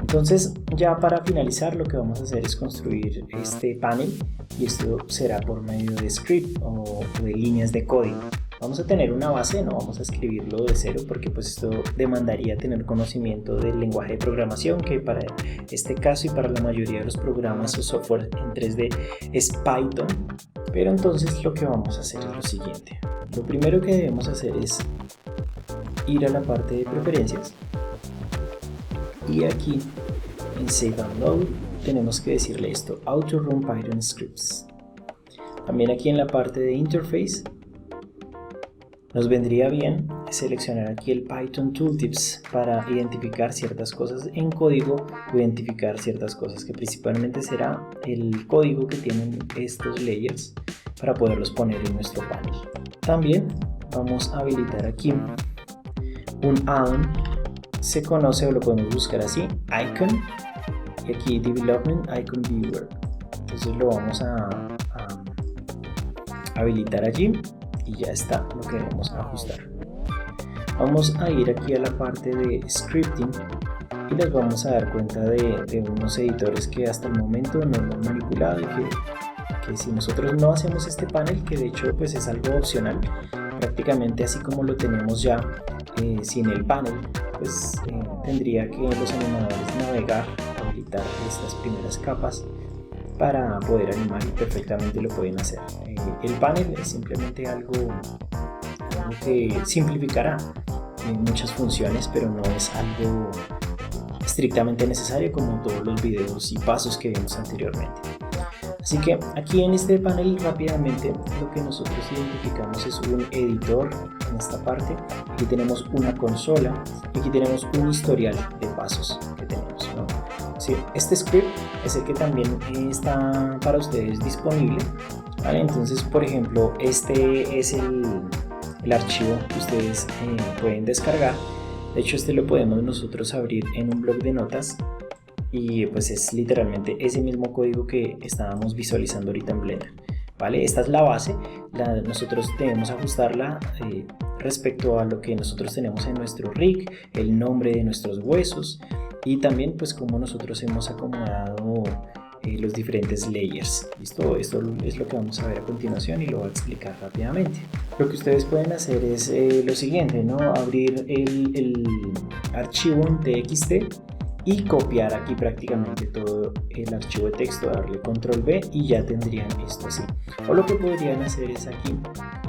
Entonces, ya para finalizar, lo que vamos a hacer es construir este panel, y esto será por medio de script o de líneas de código. Vamos a tener una base, no vamos a escribirlo de cero porque pues esto demandaría tener conocimiento del lenguaje de programación, que para este caso y para la mayoría de los programas o software en 3D es Python. Pero entonces lo que vamos a hacer es lo siguiente. Lo primero que debemos hacer es ir a la parte de preferencias, y aquí en Save and Load tenemos que decirle esto: Auto Run Python Scripts. También aquí en la parte de Interface nos vendría bien seleccionar aquí el Python Tooltips para identificar ciertas cosas en código o identificar ciertas cosas que principalmente será el código que tienen estos layers para poderlos poner en nuestro panel. También vamos a habilitar aquí un add-on, se conoce o lo podemos buscar así, Icon, y aquí Development Icon Viewer. Entonces lo vamos a habilitar allí y ya está lo que debemos ajustar. Vamos a ir aquí a la parte de Scripting y les vamos a dar cuenta de unos editores que hasta el momento no hemos manipulado, y que si nosotros no hacemos este panel, que de hecho pues es algo opcional, prácticamente así como lo tenemos ya sin el panel, pues tendría que los animadores navegar, habilitar estas primeras capas para poder animar, y perfectamente lo pueden hacer. El panel es simplemente algo que simplificará muchas funciones, pero no es algo estrictamente necesario como todos los videos y pasos que vimos anteriormente. Así que aquí en este panel rápidamente lo que nosotros identificamos es un editor en esta parte. Aquí tenemos una consola y aquí tenemos un historial de pasos que tenemos, ¿no? Sí, este script es el que también está para ustedes disponible, ¿vale? Entonces, por ejemplo, este es el archivo que ustedes pueden descargar. De hecho, este lo podemos nosotros abrir en un bloc de notas, y pues es literalmente ese mismo código que estábamos visualizando ahorita en Blender, ¿vale? Esta es la base, nosotros debemos ajustarla respecto a lo que nosotros tenemos en nuestro rig, el nombre de nuestros huesos, y también pues cómo nosotros hemos acomodado los diferentes layers. ¿Listo? Esto es lo que vamos a ver a continuación y lo voy a explicar rápidamente. Lo que ustedes pueden hacer es lo siguiente, ¿no? Abrir el archivo en TXT y copiar aquí prácticamente todo el archivo de texto, darle control V y ya tendrían esto así. O lo que podrían hacer es aquí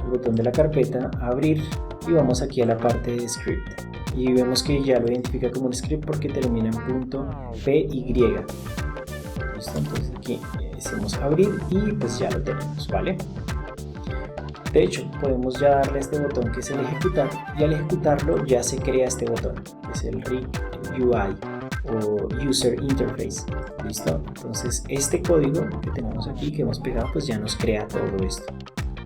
el botón de la carpeta, abrir, y vamos aquí a la parte de script y vemos que ya lo identifica como un script porque termina en .py. ¿Listo? Entonces aquí decimos abrir y pues ya lo tenemos, ¿vale? De hecho, podemos ya darle a este botón que es el ejecutar, y al ejecutarlo ya se crea este botón, que es el rig UI o User Interface. ¿Listo? Entonces este código que tenemos aquí, que hemos pegado, pues ya nos crea todo esto.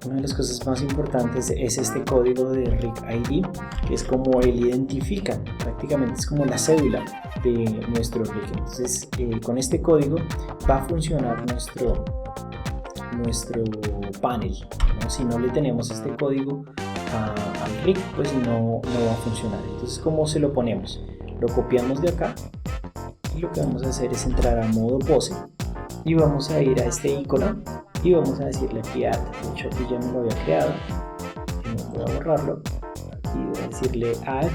Una de las cosas más importantes es este código de rig ID, que es como él identifica, prácticamente es como la cédula de nuestro rig. Entonces con este código va a funcionar nuestro panel, ¿no? Si no le tenemos este código al rig, pues no va a funcionar. Entonces, ¿cómo se lo ponemos? Lo copiamos de acá y lo que vamos a hacer es entrar a modo pose y vamos a ir a este icono y vamos a decirle aquí add. De hecho, aquí ya me lo había creado, voy a borrarlo, aquí voy a decirle add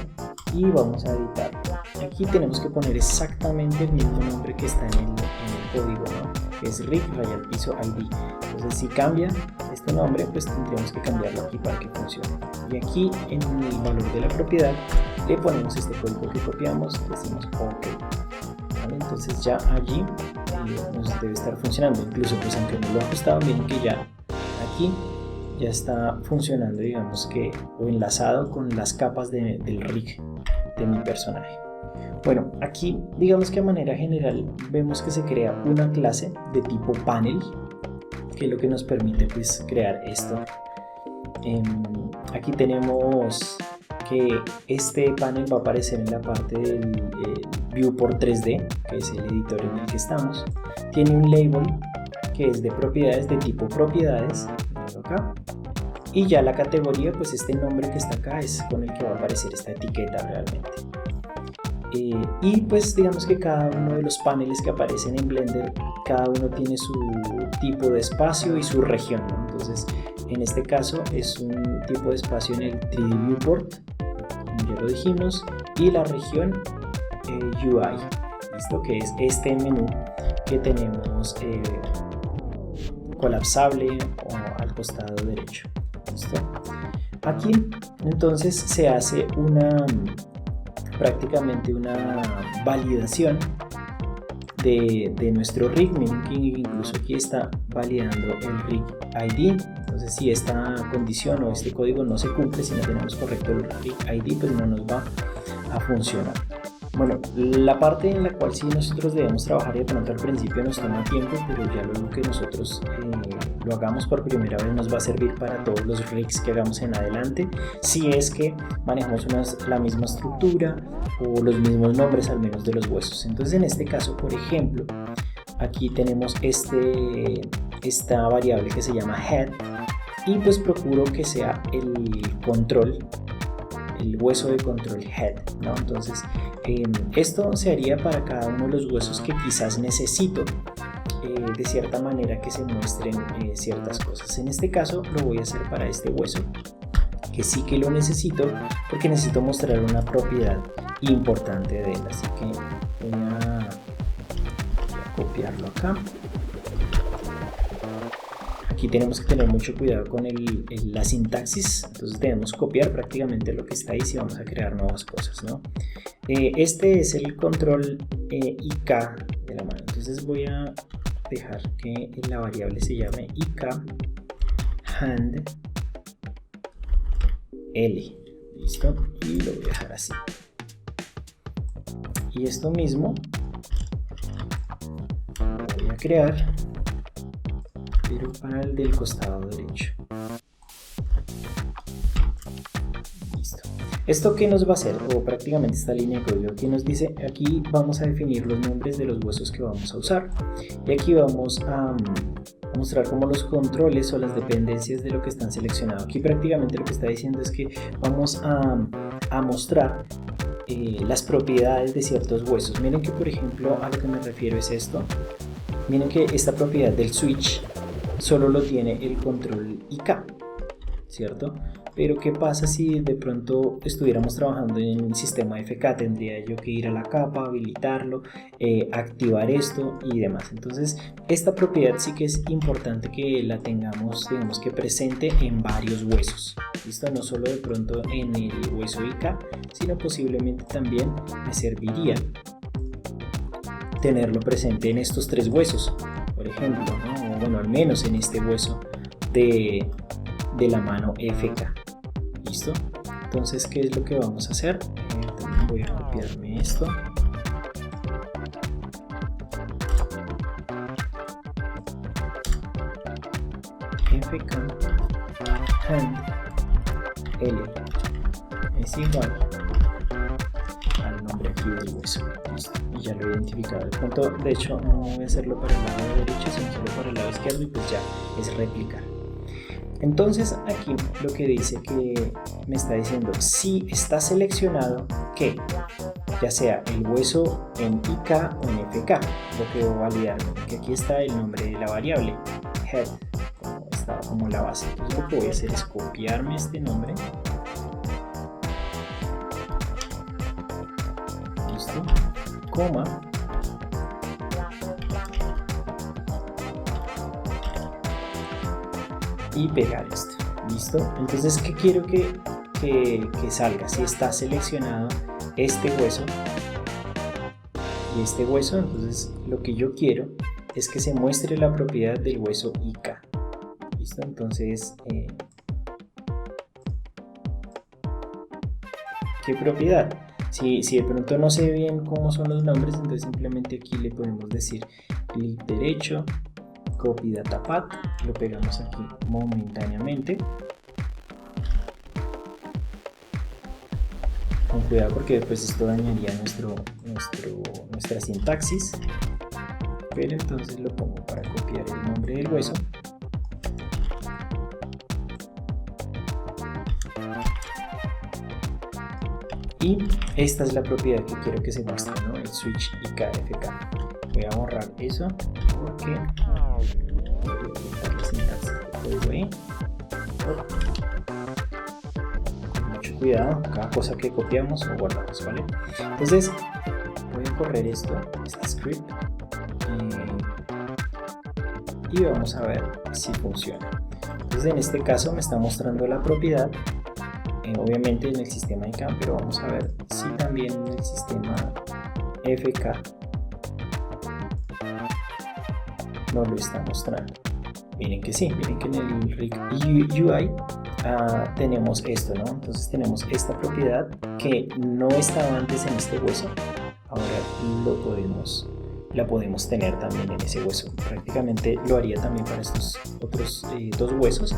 y vamos a editarlo. Aquí tenemos que poner exactamente el mismo nombre que está en el código, ¿no? Es rig piso ID. Entonces, si cambia este nombre, pues tendríamos que cambiarlo aquí para que funcione. Y aquí en el valor de la propiedad le ponemos este código que copiamos, decimos OK. ¿Vale? Entonces ya allí nos debe estar funcionando. Incluso pues aunque no lo he ajustado, miren que ya aquí ya está funcionando, digamos que, o enlazado con las capas del rig de mi personaje. Bueno, aquí digamos que a manera general vemos que se crea una clase de tipo panel, que es lo que nos permite pues crear esto. Aquí tenemos que este panel va a aparecer en la parte del Viewport 3D, que es el editor en el que estamos. Tiene un label que es de propiedades, de tipo propiedades, acá. Y ya la categoría, pues este nombre que está acá es con el que va a aparecer esta etiqueta realmente. Y pues digamos que cada uno de los paneles que aparecen en Blender, cada uno tiene su tipo de espacio y su región, ¿no? Entonces en este caso es un tipo de espacio en el 3D Viewport, como ya lo dijimos, y la región UI, ¿listo? Que es este menú que tenemos colapsable o al costado derecho, ¿listo? Aquí entonces se hace prácticamente una validación de nuestro rig, miren que incluso aquí está validando el rig ID. Entonces si esta condición o este código no se cumple, si no tenemos correcto el rig ID, pues no nos va a funcionar. Bueno, la parte en la cual sí nosotros debemos trabajar y de pronto al principio nos toma tiempo, pero ya luego que nosotros lo hagamos por primera vez nos va a servir para todos los rigs que hagamos en adelante, si es que manejamos la misma estructura o los mismos nombres al menos de los huesos. Entonces en este caso, por ejemplo, aquí tenemos esta variable que se llama head y pues procuro que sea el control, el hueso de control head, ¿no? Entonces esto se haría para cada uno de los huesos que quizás necesito de cierta manera que se muestren ciertas cosas. En este caso lo voy a hacer para este hueso, que sí que lo necesito porque necesito mostrar una propiedad importante de él, así que voy a copiarlo acá. Aquí tenemos que tener mucho cuidado con la sintaxis, entonces debemos copiar prácticamente lo que está ahí si vamos a crear nuevas cosas, ¿no? Este es el control IK de la mano, entonces voy a dejar que la variable se llame IK hand L, listo, y lo voy a dejar así. Y esto mismo lo voy a crear, pero para el del costado derecho. Listo. ¿Esto qué nos va a hacer? O prácticamente esta línea de código que nos dice, aquí vamos a definir los nombres de los huesos que vamos a usar. Y aquí vamos a mostrar como los controles o las dependencias de lo que están seleccionados. Aquí prácticamente lo que está diciendo es que vamos a mostrar las propiedades de ciertos huesos. Miren que por ejemplo a lo que me refiero es esto. Miren que esta propiedad del switch solo lo tiene el control IK, ¿cierto? Pero ¿qué pasa si de pronto estuviéramos trabajando en un sistema FK? Tendría yo que ir a la capa, habilitarlo, activar esto y demás. Entonces esta propiedad sí que es importante que la tengamos, digamos que presente en varios huesos, ¿listo? No solo de pronto en el hueso IK, sino posiblemente también me serviría tenerlo presente en estos tres huesos, por ejemplo, ¿no? O bueno, al menos en este hueso de la mano FK. ¿Listo? Entonces, ¿qué es lo que vamos a hacer? También voy a copiarme esto. FK hand L es igual al nombre aquí del hueso. Listo. Y ya lo he identificado. De pronto, de hecho, no voy a hacerlo para el lado derecho, sino solo para el lado izquierdo y pues ya es replicar. Entonces aquí lo que dice que me está diciendo si está seleccionado que ya sea el hueso en IK o en FK, lo que voy a validar, que aquí está el nombre de la variable head como la base. Entonces lo que voy a hacer es copiarme este nombre, listo, coma, y pegar esto, listo. Entonces, ¿qué quiero que salga? Si está seleccionado este hueso y este hueso, entonces lo que yo quiero es que se muestre la propiedad del hueso IK, listo. Entonces ¿qué propiedad? Si de pronto no sé bien cómo son los nombres, entonces simplemente aquí le podemos decir clic derecho, copy data path, lo pegamos aquí momentáneamente. Con cuidado porque después esto dañaría nuestra sintaxis. pero entonces lo pongo para copiar el nombre del hueso. Y esta es la propiedad que quiero que se muestre, ¿no? El switch IKFK. Voy a borrar eso porque voy a quitar la sintaxis del código ahí. Con mucho cuidado, cada cosa que copiamos o guardamos, ¿vale? Entonces voy a correr este script y vamos a ver si funciona. Entonces en este caso me está mostrando la propiedad. Obviamente en el sistema ICANN, pero vamos a ver si también en el sistema FK nos lo está mostrando. Miren que sí, miren que en el RIG UI tenemos esto, ¿no? Entonces tenemos esta propiedad que no estaba antes en este hueso, ahora la podemos tener también en ese hueso. Prácticamente lo haría también para estos otros dos huesos,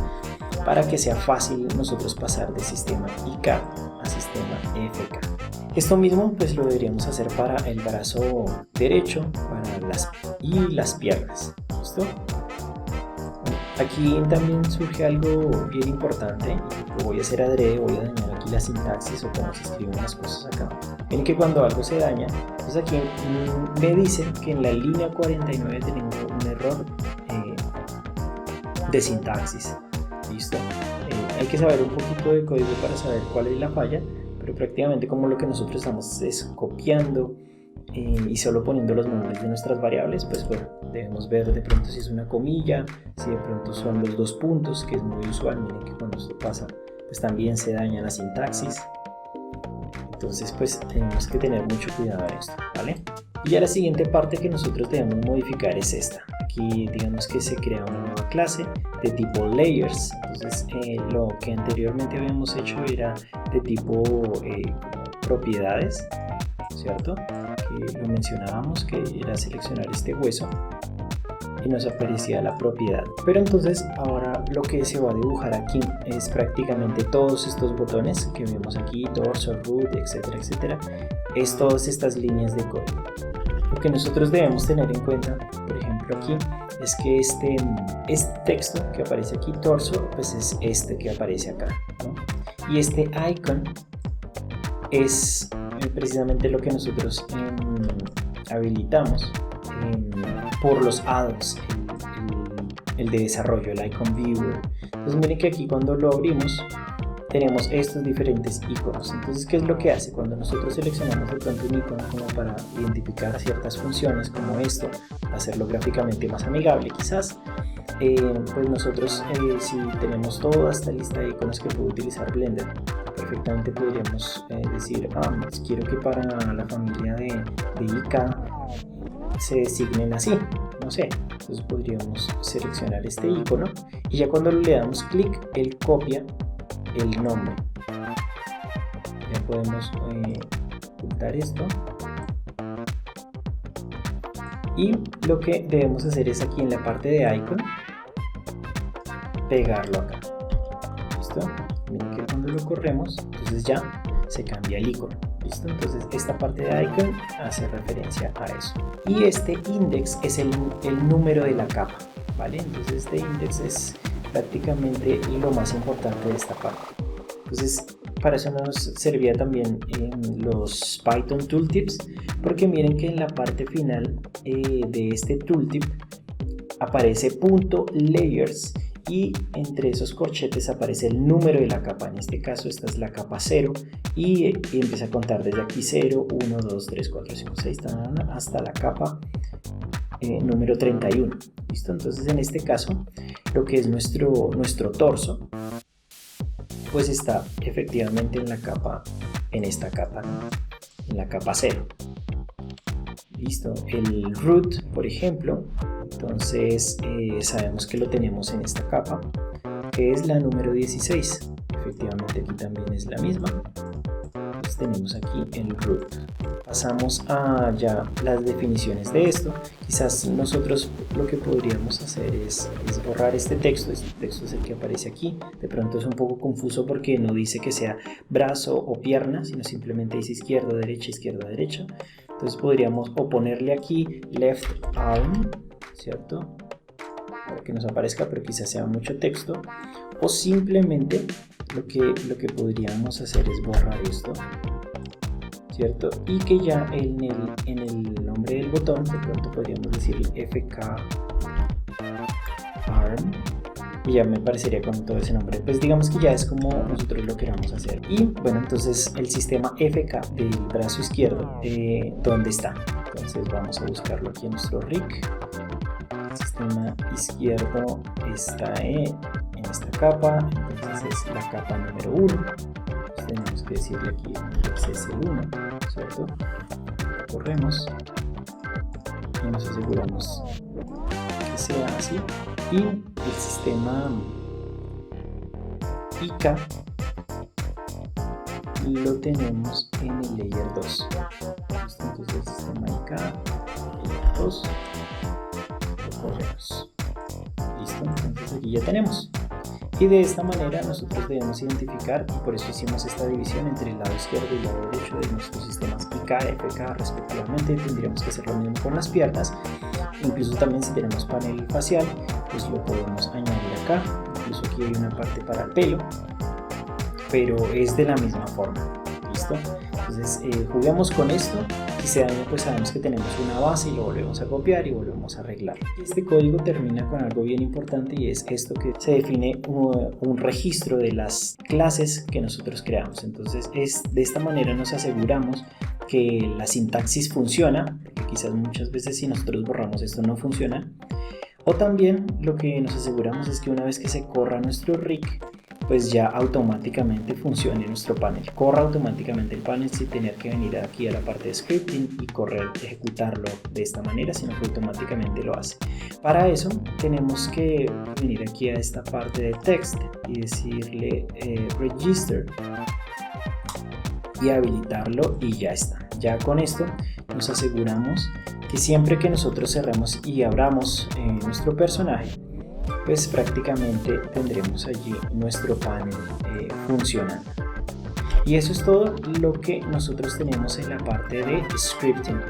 para que sea fácil nosotros pasar de sistema IK a sistema FK. Esto mismo pues lo deberíamos hacer para el brazo derecho y las piernas. ¿Listo? Aquí también surge algo bien importante. Lo voy a hacer adrede, voy a dañar aquí la sintaxis o cómo se escriben las cosas acá. Ven que cuando algo se daña, pues aquí me dice que en la línea 49 tenemos un error de sintaxis. ¿Listo? Hay que saber un poquito de código para saber cuál es la falla, pero prácticamente como lo que nosotros estamos es copiando y solo poniendo los nombres de nuestras variables, pues bueno, debemos ver de pronto si es una comilla, si de pronto son los dos puntos, que es muy usual. Miren que cuando esto pasa, pues también se daña la sintaxis. Entonces pues tenemos que tener mucho cuidado en esto, ¿vale? Y ya la siguiente parte que nosotros debemos modificar es esta. Aquí digamos que se crea una nueva clase de tipo layers. Entonces lo que anteriormente habíamos hecho era de tipo propiedades, ¿cierto? Que lo mencionábamos, que era seleccionar este hueso y nos aparecía la propiedad. Pero entonces ahora lo que se va a dibujar aquí es prácticamente todos estos botones que vemos aquí, torso, root, etcétera, etcétera. Es todas estas líneas de código. Lo que nosotros debemos tener en cuenta, por ejemplo aquí, es que este texto que aparece aquí, torso, pues es este que aparece acá, ¿no? Y este icon es precisamente lo que nosotros habilitamos por los add-ons, el de desarrollo, el icon viewer. Entonces miren que aquí cuando lo abrimos tenemos estos diferentes iconos. Entonces, ¿qué es lo que hace? Cuando nosotros seleccionamos de pronto un icono como para identificar ciertas funciones como esto, hacerlo gráficamente más amigable quizás, pues nosotros si tenemos toda esta lista de iconos que puede utilizar Blender, perfectamente podríamos decir, pues quiero que para la familia de IK se designen así, no sé. Entonces podríamos seleccionar este icono y ya cuando le damos clic, él copia el nombre. Ya podemos ocultar esto y lo que debemos hacer es aquí en la parte de icon pegarlo acá. ¿Listo? Miren que cuando lo corremos, entonces ya se cambia el icono. ¿Listo? Entonces esta parte de icon hace referencia a eso. Y este index es el número de la capa, ¿vale? Entonces este index es prácticamente lo más importante de esta parte. Entonces para eso nos servía también los Python tooltips, porque miren que en la parte final de este tooltip aparece .layers y entre esos corchetes aparece el número de la capa. En este caso esta es la capa 0 y empieza a contar desde aquí 0, 1, 2, 3, 4, 5, 6 hasta la capa número 31. ¿Listo? Entonces en este caso lo que es nuestro torso pues está efectivamente en esta capa, ¿no? En la capa 0. Listo, el root por ejemplo, entonces sabemos que lo tenemos en esta capa, que es la número 16. Efectivamente aquí también es la misma. Entonces tenemos aquí el root. Pasamos a ya las definiciones de esto. Quizás nosotros lo que podríamos hacer es borrar este texto. Este texto es el que aparece aquí. De pronto es un poco confuso porque no dice que sea brazo o pierna, sino simplemente dice izquierda, derecha, izquierda, derecha. Entonces podríamos o ponerle aquí left arm, ¿cierto? Para que nos aparezca, pero quizás sea mucho texto, o simplemente lo que podríamos hacer es borrar esto, ¿cierto? Y que ya en el nombre del botón de pronto podríamos decirle FK arm y ya me parecería con todo ese nombre. Pues digamos que ya es como nosotros lo queramos hacer. Y bueno, entonces el sistema FK del brazo izquierdo, ¿dónde está? Entonces vamos a buscarlo aquí en nuestro rig. El sistema izquierdo está en esta capa, entonces es la capa número 1. Entonces tenemos que decirle aquí es el 1, ¿cierto? Corremos y nos aseguramos que sea así. Y el sistema IK lo tenemos en el layer 2. Entonces el sistema IK, layer 2, lo corremos. Listo, entonces aquí ya tenemos. Y de esta manera nosotros debemos identificar, y por eso hicimos esta división entre el lado izquierdo y el lado derecho de nuestros sistemas IK, FK respectivamente. Tendríamos que hacer lo mismo con las piernas. Incluso también si tenemos panel facial, pues lo podemos añadir acá. Incluso aquí hay una parte para el pelo, pero es de la misma forma. ¿Listo? Entonces juguemos con esto. Si se daña, pues sabemos que tenemos una base y lo volvemos a copiar y volvemos a arreglar. Este código termina con algo bien importante, y es esto, que se define un registro de las clases que nosotros creamos. Entonces de esta manera nos aseguramos que la sintaxis funciona, porque quizás muchas veces si nosotros borramos esto no funciona. O también lo que nos aseguramos es que una vez que se corra nuestro rig, pues ya automáticamente funcione nuestro panel. Corra automáticamente el panel sin tener que venir aquí a la parte de scripting y ejecutarlo de esta manera, sino que automáticamente lo hace. Para eso tenemos que venir aquí a esta parte de text y decirle register y habilitarlo, y ya está. Ya con esto nos aseguramos que siempre que nosotros cerremos y abramos nuestro personaje, pues prácticamente tendremos allí nuestro panel funcionando. Y eso es todo lo que nosotros tenemos en la parte de scripting.